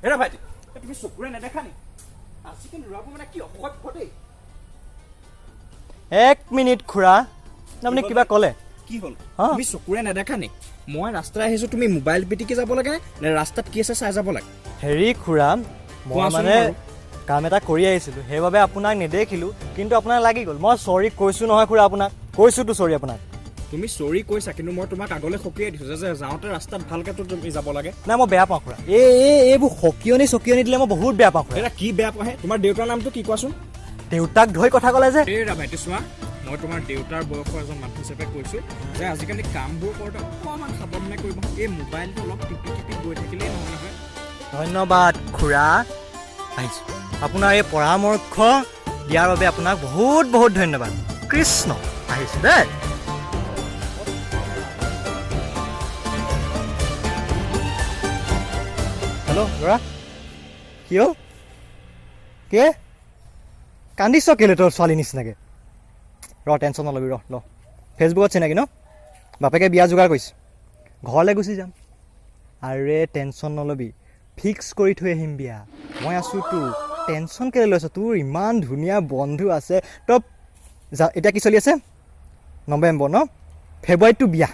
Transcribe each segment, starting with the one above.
হেৰা ভাইটি তুমি চকুৰে নেদেখা নি আজিকালি ল'ৰাবোৰ মানে কি অসভ্য দেই 1 মিনিট খুৰা আপুনি কিবা ক'লে কি হ'ল তুমি চকুৰে নেদেখা নি মই ৰাস্তাত আহিছো তুমি মোবাইল পিটিকি যাব লাগে নে ৰাস্তাত কি আছে চাই যাব লাগে হেৰি খুৰা মই মানে কাম এটা কৰি আহিছিলোঁ সেইবাবে আপোনাক নেদেখিলোঁ কিন্তু আপোনাক লাগি গ'ল মই চৰি কৈছোঁ নহয় খুৰা আপোনাক কৈছোঁতো চৰি আপোনাক তুমি চৰি কৈছা কিন্তু মই তোমাক আগলৈ সকিয়াই দিছোঁ যে যাওঁতে ৰাস্তাত ভালকৈ তুমি যাব লাগে নাই মই বেয়া পাওঁ খুৰা এইবোৰ সকিয়নি দিলে মই বহুত বেয়া পাওঁ খুৰা এটা কি বেয়া পাওঁ তোমাৰ দেউতাৰ নামটো কি কোৱাচোন দেউতাক ধৰি কথা ক'লে যে এই ভাইটি চোৱা মই তোমাৰ দেউতাৰ বয়সৰ এজন মানুহ হিচাপে কৈছোঁ যে আজিকালি কামবোৰ কৰোঁতে অকণমান সাৱধানে কৰিব এই মোবাইলটো অলপ টিপি টিপি গৈ থাকিলেই নহয় নহয় ধন্যবাদ খুৰা আহিছোঁ আপোনাৰ এই পৰামৰ্শ দিয়াৰ বাবে আপোনাক বহুত বহুত ধন্যবাদ কৃষ্ণ আহিছোঁ দেই হেল্ল' ল'ৰা কি হ'ল কে কান্দিছ কেলে তোৰ ছোৱালী নিচিনাকৈ টেনশ্যন নল'বি ল ফেচবুকত চিনাকি ন বাপেকে বিয়া যোগাৰ কৰিছে ঘৰলৈ গুচি যাম আৰে টেনশ্যন নল'বি ফিক্স কৰি থৈ আহিম বিয়া মই আছোঁ তোৰ টেনশ্যন কেলৈ লৈছ তোৰ ইমান ধুনীয়া বন্ধু আছে তই এতিয়া কি চলি আছে নৱেম্বৰ ন ফেব্ৰুৱাৰীতটো বিয়া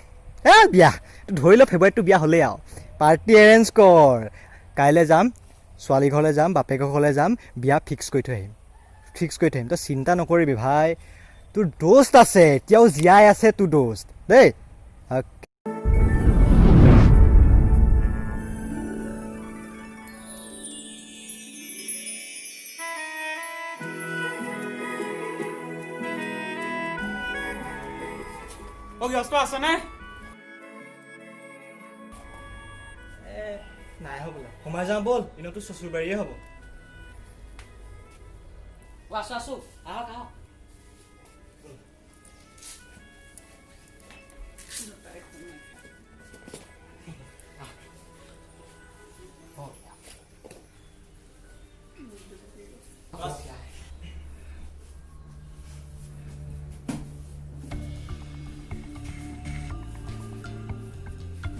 বিয়া ধৰি ল ফেব্ৰুৱাৰীতটো বিয়া হ'লেই আৰু পাৰ্টি এৰেঞ্জ কৰ কাইলৈ যাম ছোৱালী ঘৰলৈ যাম বাপেকৰ ঘৰলৈ যাম বিয়া ফিক্স কৰি থৈ আহিম তই চিন্তা নকৰিবি ভাই তোৰ দোস্ত আছে এতিয়াও জীয়াই আছে তোৰ দোস্ত দেই ব্যস্ত আছে নে নাই হ'বলা সোমাই যাওঁ ব'ল এনেওতো চচুৰ বাৰীয়ে হ'ব আছো আহক আহক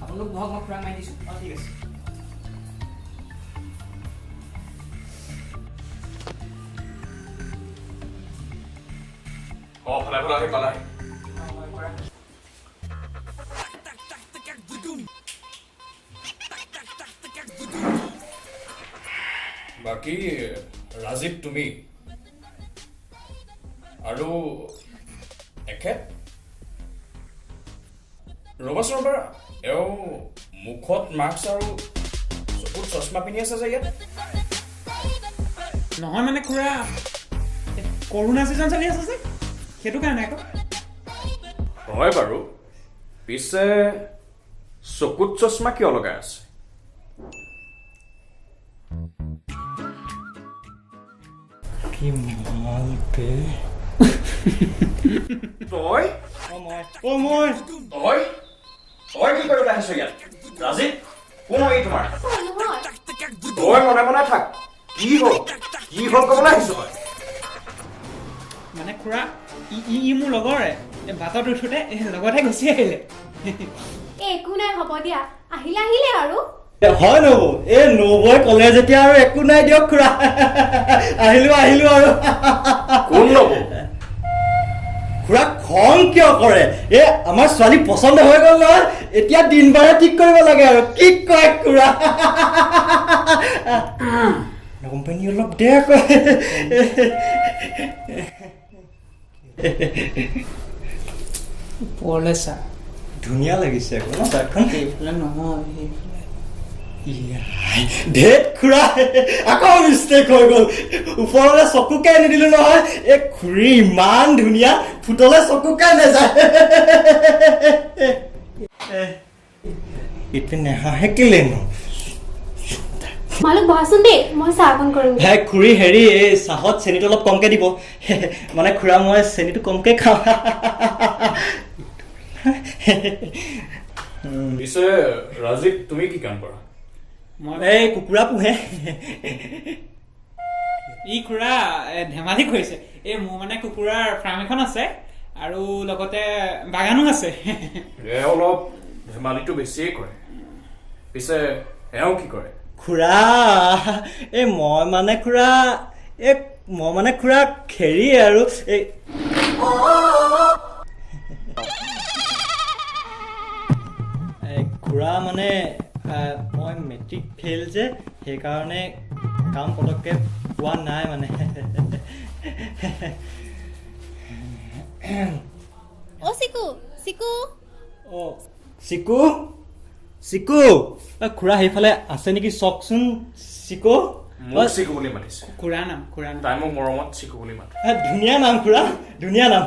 আপোনালোক বহক মই খুৰাক মাৰি দিছোঁ ঠিক আছে ভালে ভালে পালাই বাকী ৰাজীৱ তুমি আৰু এখেত ৰবাচোন ৰবা এওঁ মুখত মাস্ক আৰু চকুত চশমা পিন্ধি আছে যে ইয়াত নহয় মানে খুৰা কৰোণা ছিজন চলি আছে যে সেইটো কাৰণে আকৌ হয় বাৰু পিছে চকুত চশমা কিয় লগাই আছে কি মাল বে তই মই কি কৰিব আহিছ ইয়াত ৰাজীৱ কোন হয় তোমাৰ তই মনে মনে থাক কি হ'ল ক'বলৈ আহিছ তই মানে খুৰা ই মোৰ লগৰে বাটত উঠোতে লগতে গুচি আহিলে একো নাই হ'ব দিয়া আহিলে আৰু হয় নবৌ এই নবৌৱে ক'লে যেতিয়া আৰু একো নাই দিয়ক খুৰা আহিলো আৰু কোন নবৌ খুৰা খং কিয় কৰে আমাৰ ছোৱালী পচন্দ হৈ গ'ল নহয় এতিয়া দিন বাৰে ঠিক কৰিব লাগে আৰু কি কয় খুৰা কোম্পানী অলপ দে কয় ওপৰলৈ চা ধুনীয়া লাগিছে আকৌ ন চাৰ্টখন এইফালে নহয় সেইফালে ধেত খুৰা আকৌ মিষ্টেক হৈ গ'ল ওপৰলৈ চকুকে নিদিলো নহয় এই খুৰী ইমান ধুনীয়া ফুটলে চকুকে নাযায় এতিয়া নেহাহে কেলে ন মালুক বহাচোন দেই মই চাহ অকণ কৰিম হে খুৰী হেৰি এই চাহত চেনিটো অলপ কমকে দিব মানে খুৰা মই চেনিটো কমকে খাওঁ পিছে ৰাজীৱ তুমি কি কাম কৰা এই কুকুৰা পোহে ই খুৰা ধেমালি কৰিছে এই মোৰ মানে কুকুৰাৰ ফাৰ্ম এখন আছে আৰু লগতে বাগানো আছে অলপ ধেমালিটো বেছিয়ে কৰে পিছে এওঁ কি কৰে খুৰা এই মই মানে খুৰা খেৰি আৰু এই খুৰা মানে মই মেট্ৰিক ফেইল যে সেইকাৰণে কাম পটককৈ পোৱা নাই মানে অ' চিকু চিকু অঁ চিকু চিকু খুৰা সেইফালে আছে নেকি চাওকচোন চিকু মোক চিকু বুলি মাতিছে খুৰা নাম তাই মোক মৰমত চিকু বুলি মাতে ধুনীয়া নাম খুৰা ধুনীয়া নাম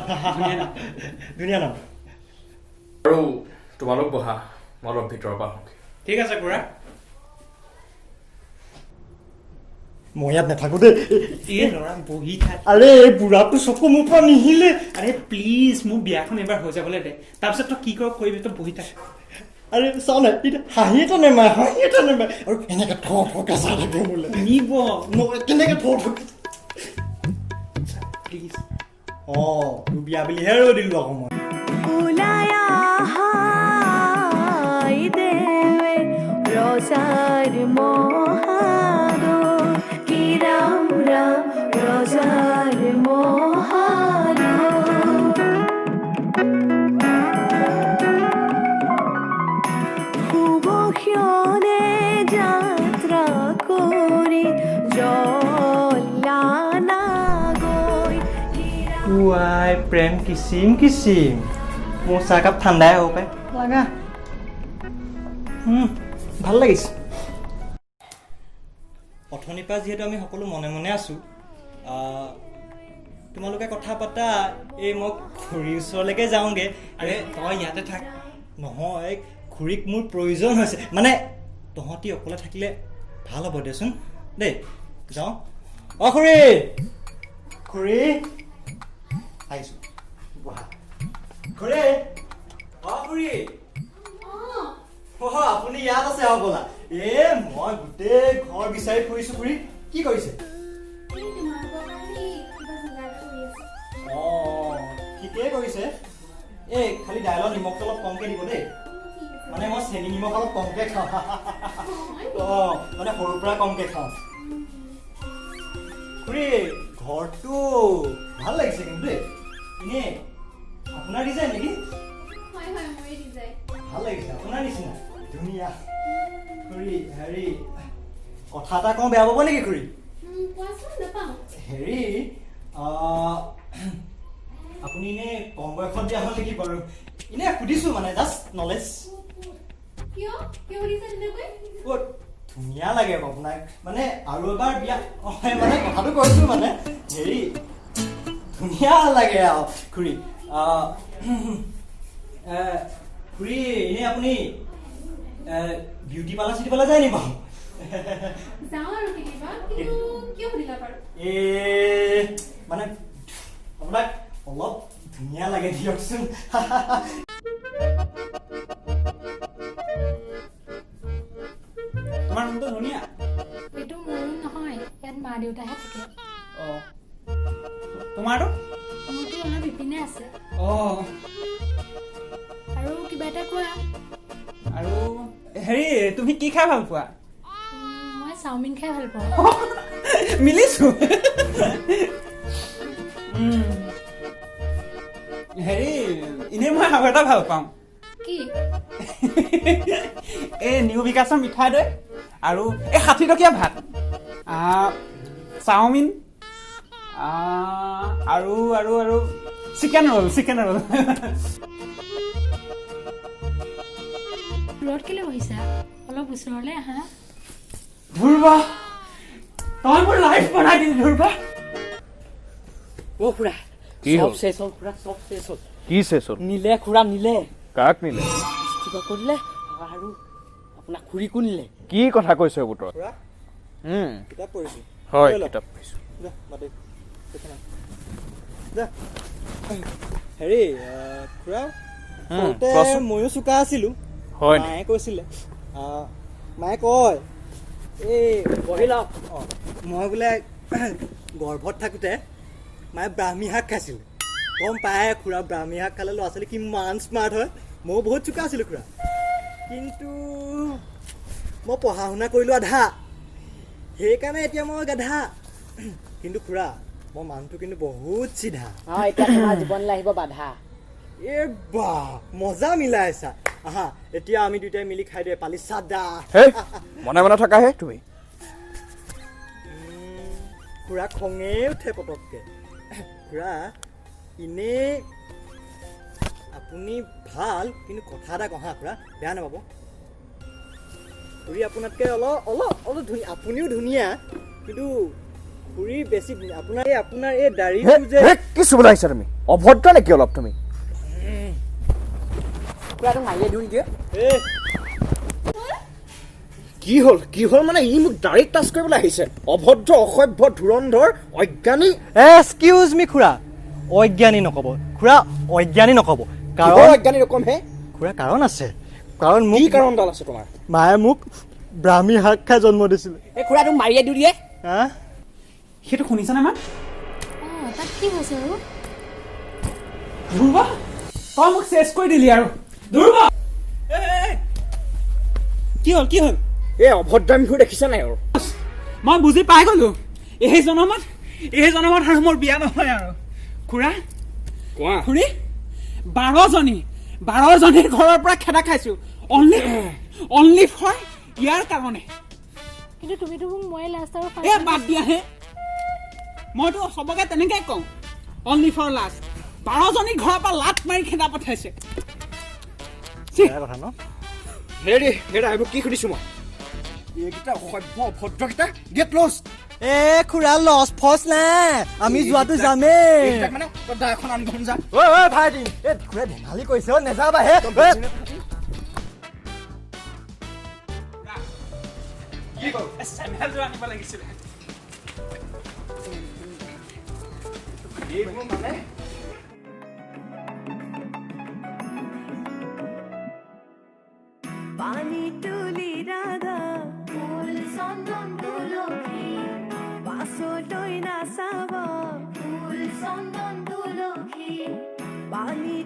ধুনীয়া নাম আৰু তোমালোক বহা মই অলপ ভিতৰৰ পৰা আহোঁ ঠিক আছে খুৰা মই ইয়াত নাথাকো দেই এই ল'ৰা বহি থাক আৰে এই বুঢ়াটো চকু মোৰ পৰা নিহিলে আৰে প্লিজ মোৰ বিয়াখন এবাৰ হৈ যাবলৈ দে তাৰপিছত তই কি কৰ কৰিবি তই বহি থাক আৰে চাও নাই হাঁহি এটা নেমায় আৰু এনেকে থকে চাই থাকে বোলে নিব কেনেকে থকে প্লিজ অঁ তোৰ বিয়া বুলিহে ৰৈ দিলো আকৌ মই ৰোজাৰ মহাগো কি ৰাম ৰাম ৰোজাৰ মহাগো শুভক্ষণে যাত্ৰা কৰি জলানা গৈ ৱাই প্ৰেম কিচিম কিচিম মোৰ চাহকাপ ঠাণ্ডাই হ'ব পাৰে লাগা ভাল লাগিছে অথনিৰ পৰা যিহেতু আমি সকলো মনে মনে আছোঁ তোমালোকে কথা পাতা এই মই খুৰীৰ ওচৰলৈকে যাওঁগৈ আৰে তই ইয়াতে থাক নহয় খুৰীক মোৰ প্ৰয়োজন হৈছে মানে তহঁতি অকলে থাকিলে ভাল হ'ব দেচোন দেই যাওঁ অঁ খুৰী খুৰী আহিছোঁ বহা খুৰী অঁ খুৰী আপুনি ইয়াত আছে হ'বলা মই গোটেই ঘৰ বিচাৰি ফুৰিছো খুৰী কি কৰিছে অঁ ঠিকেই কৰিছে এই খালি দাইলত নিমখটো অলপ কমকৈ দিব দেই মানে মই চেনি নিমখ অলপ কমকৈ খাওঁ অঁ মানে সৰুৰ পৰা কমকৈ খাওঁ খুৰী ঘৰটো ভাল লাগিছে কিন্তু দেই এনেই আপোনাৰ ডিজাইন নেকি ভাল লাগিছে আপোনাৰ নিচিনা ধুনীয়া খুৰী হেৰি কথা এটা কওঁ বেয়া পাব নেকি খুৰী হেৰি আপুনি এনে কম বয়সত দিয়া হ'ল নেকি বাৰু এনে সুধিছোঁ মানে জাষ্ট নলেজ ধুনীয়া লাগে আপোনাক মানে আৰু এবাৰ বিয়া মানে কথাটো কৈছোঁ মানে হেৰি ধুনীয়া লাগে আৰু খুৰী খুৰী এনে আপুনি বিউটি পাৰ্লাৰ চিটি পাৰ্লাৰ যায় নি বাৰু মানে আপোনাক অলপ ধুনীয়া লাগে দিয়কচোন তোমাৰ ৰুমটো ধুনীয়া এইটো মোৰ নহয় ইয়াত মা দেউতাহে থাকে অঁ তোমাৰটো মোৰতো অলপ ইপিনে আছে অঁ আৰু কিবা এটা কোৱা আৰু হেৰি তুমি কি খাই ভাল পোৱা মই চাওমিন খাই ভাল পাওঁ মিলিছো হেৰি এনেই মই আৰু এটা ভাল পাওঁ কি এই নিউ বিকাশৰ মিঠাই দৈ আৰু এই 60 টকীয়া ভাত চাওমিন আৰু আৰু আৰু চিকেন ৰোল দূৰত কেলৈ বহিছা অলপ ওচৰলৈ আহা ধ্ৰুৱা তই মোৰ লাইফ বনাই দিলি ধ্ৰুৱা অ' খুৰা কি হ'ল? চব চেছ হ'ল খুৰা চব চেছ হ'ল কি চেছ হ'ল? নিলে খুৰা নিলে কাক নিলে? কিবা কৰিলে আৰু আপোনাক খুৰীকো নিলে কি কথা কৈছ এইবোৰ তই? খুৰা কিতাপ পঢ়িছোঁ হয় লৈ ল। কিতাপ পাইছোঁ। যা মাতি যা হেৰি খুৰা সৰুতে কোৱাচোন। ময়ো চোকা আছিলোঁ হয় মায়ে কৈছিলে মায়ে কয় এই বহি লওক অঁ মই বোলে গৰ্ভত থাকোঁতে মায়ে ব্ৰাহ্মী শাক খাইছিলে গম পায় খুৰা ব্ৰাহ্মী শাক খালে ল'ৰা ছোৱালী কিমান স্মাৰ্ট হয় ময়ো বহুত চোকা আছিলোঁ খুৰা কিন্তু মই পঢ়া শুনা কৰিলোঁ আধা সেইকাৰণে এতিয়া মই গাধা কিন্তু খুৰা মই মানুহটো কিন্তু বহুত চিধা এতিয়া তোমাৰ জীৱনলৈ আহিব বাধা এ বা মজা মিলাইছা আহা এতিয়া আমি দুটাই মিলি খাই দে পালি চাদা হেই মনে মনে থাকাহে তুমি খুৰা খঙে উঠে পটককে খুৰা এনেই আপুনি ভাল কিন্তু কথা এটা কহা খুৰা বেয়া নাপাব খুৰী আপোনাতকৈ অলপ ধুনীয়া আপুনিও ধুনীয়া কিন্তু খুৰী বেছি আপোনাৰ এই দাড়িটো যে কি চুবলৈ আহিছা তুমি অভদ্ৰ নেকি অলপ তুমি খুৰাটো মাৰিয়ে দিওঁ নেকি কি হ'ল মানে ই মোক ডাইৰেক্ট টাচ কৰিবলৈ আহিছে অভদ্ৰ অসভ্য ধুৰন্ধৰ অজ্ঞানী এক্সকিউজ মি খুৰা অজ্ঞানী নক'ব খুৰা অজ্ঞানী নক'ব কাৰণ অজ্ঞানী ৰকম হে খুৰা কাৰণ আছে কাৰণ মোক কি কাৰণডাল আছে তোমাৰ মায়ে মোক ব্ৰাহ্মী শাক খাই জন্ম দিছিলে এই খুৰাটো মাৰিয়ে দিওঁ দিয়ে হা সেইটো শুনিছানে মা অঁ তাত কি হৈছে আৰু ধ্ৰুৱা তই মোক চেছ কৰি দিলি আৰু ধ্ৰুৱা কি হ'ল এই অভদ্ৰামীবোৰ দেখিছা নাই আৰু মই বুজি পাই গ'লো এই জনমত আৰু মোৰ বিয়া নহয় আৰু খুৰা কোৱা খুৰী 12জনীৰ ঘৰৰ পৰা খেদা খাইছো অনলি ফৰ ইয়াৰ কাৰণে কিন্তু তুমিতো মোক মই লাষ্ট আৰু এ বাদ দিয়াহে মইতো সবকে তেনেকৈ কওঁ অনলি ফৰ লাষ্ট 12জনীৰ ঘৰৰ পৰা লাট মাৰি খেদা পঠাইছে বেয়া কথা ন হেৰি এইবোৰ কি সুধিছো মই এইকেইটা অসভ্য অভদ্ৰকেইটা গেট ক্ল'জ এ খুৰা লছ ফছ নাই আমি যোৱাটো যামেই মানে তই এখন আনখন যা ঐ ভাইটি এই খুৰা ধেমালি কৰিছে অ' নেযাবা হে চেনেলযোৰ আনিব লাগিছিলে এইবোৰ মানে পানি তুলি ৰাধা ফুল চন্দন তুলসী পাছলৈ নাচাব ফুল চন্দন তুলসী পানী